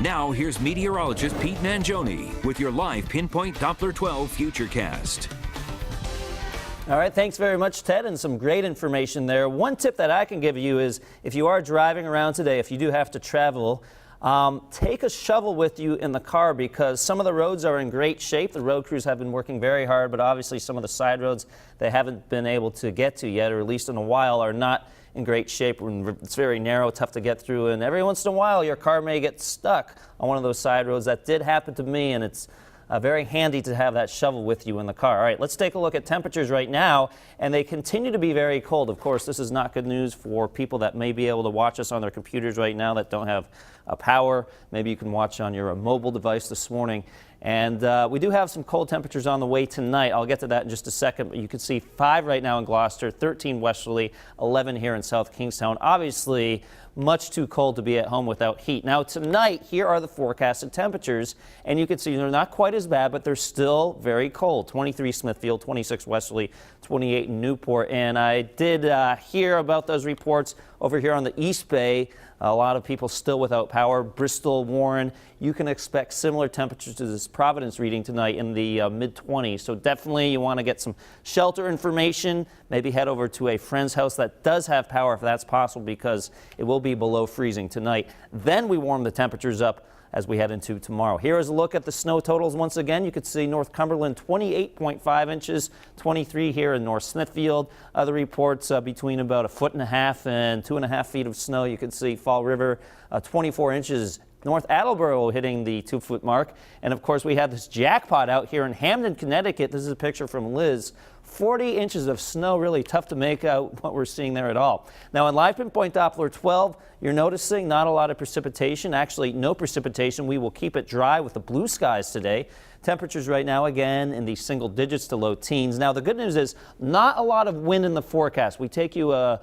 Now, here's meteorologist Pete Mangione with your live Pinpoint Doppler 12 Futurecast. All right, thanks very much, Ted, and some great information there. One tip that I can give you is if you are driving around today, if you do have to travel, take a shovel with you in the car because some of the roads are in great shape. The road crews have been working very hard, but obviously some of the side roads they haven't been able to get to yet, or at least in a while, are not in great shape. It's very narrow, tough to get through, and every once in a while your car may get stuck on one of those side roads. That did happen to me, and it's very handy to have that shovel with you in the car. All right, let's take a look at temperatures right now, and they continue to be very cold. Of course, this is not good news for people that may be able to watch us on their computers right now that don't have power. Maybe you can watch on your mobile device this morning. And we do have some cold temperatures on the way tonight. I'll get to that in just a second, but you can see 5 right now in Gloucester, 13 westerly, 11 here in South Kingstown. Obviously, much too cold to be at home without heat. Now tonight, here are the forecasted temperatures, and you can see they're not quite as bad, but they're still very cold. 23 Smithfield, 26 westerly, 28 in Newport. And I did hear about those reports over here on the East Bay. A lot of people still without power. Bristol, Warren, you can expect similar temperatures to this Providence reading tonight in the mid-20s. So definitely you want to get some shelter information. Maybe head over to a friend's house that does have power if that's possible, because it will be below freezing tonight. Then we warm the temperatures up as we head into tomorrow. Here is a look at the snow totals once again. You can see North Cumberland 28.5 inches, 23 here in North Smithfield. Other reports between about 1.5 feet and 2.5 feet of snow. You can see Fall River 24 inches. North Attleboro hitting the 2-foot mark. And of course we have this jackpot out here in Hamden, Connecticut. This is a picture from Liz. 40 inches of snow, really tough to make out what we're seeing there at all. Now in live Pinpoint Doppler 12, you're noticing not a lot of precipitation, actually no precipitation. We will keep it dry with the blue skies today. Temperatures right now again in the single digits to low teens. Now the good news is not a lot of wind in the forecast. We take you a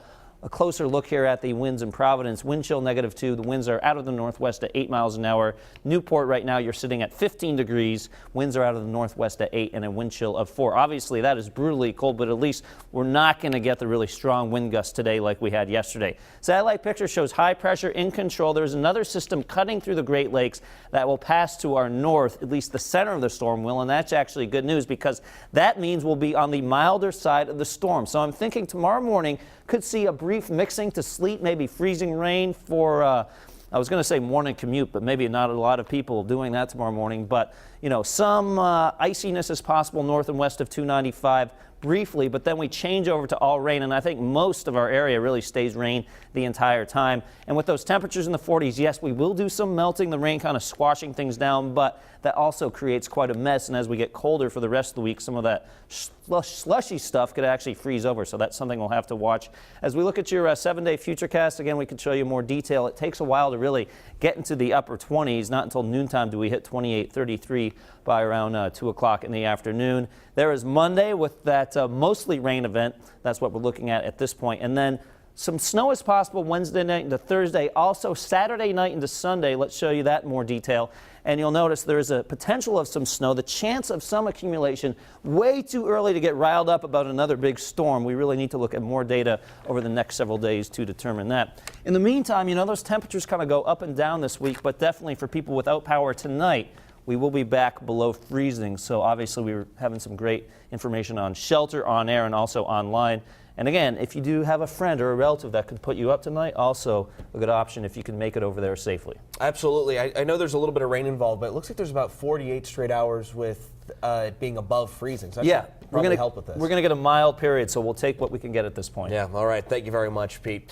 closer look here at the winds in Providence. Wind chill -2. The winds are out of the northwest at 8 miles an hour. Newport right now you're sitting at 15 degrees. Winds are out of the northwest at 8 and a wind chill of 4. Obviously that is brutally cold, but at least we're not going to get the really strong wind gusts today like we had yesterday. Satellite picture shows high pressure in control. There's another system cutting through the Great Lakes that will pass to our north, at least the center of the storm will, and that's actually good news because that means we'll be on the milder side of the storm. So I'm thinking tomorrow morning could see a brief mixing to sleet, maybe freezing rain for, I was going to say morning commute, but maybe not a lot of people doing that tomorrow morning. But, you know, some iciness is possible north and west of 295 briefly, but then we change over to all rain, and I think most of our area really stays rain the entire time. And with those temperatures in the 40s, yes, we will do some melting, the rain kind of squashing things down, but that also creates quite a mess. And as we get colder for the rest of the week, some of that slushy stuff could actually freeze over. So that's something we'll have to watch. As we look at your 7-day Futurecast, again, we can show you more detail. It takes a while to really get into the upper 20s. Not until noontime do we hit 28, 33 by around 2 o'clock in the afternoon. There is Monday with that mostly rain event. That's what we're looking at this point. And then some snow is possible Wednesday night into Thursday. Also Saturday night into Sunday. Let's show you that in more detail. And you'll notice there is a potential of some snow, the chance of some accumulation. Way too early to get riled up about another big storm. We really need to look at more data over the next several days to determine that. In the meantime, you know, those temperatures kind of go up and down this week, but definitely for people without power tonight, we will be back below freezing. So obviously we were having some great information on shelter, on air, and also online. And again, if you do have a friend or a relative that could put you up tonight, also a good option if you can make it over there safely. Absolutely. I know there's a little bit of rain involved, but it looks like there's about 48 straight hours with it being above freezing. So yeah, we're going to help with this. We're going to get a mild period, so we'll take what we can get at this point. Yeah, all right. Thank you very much, Pete.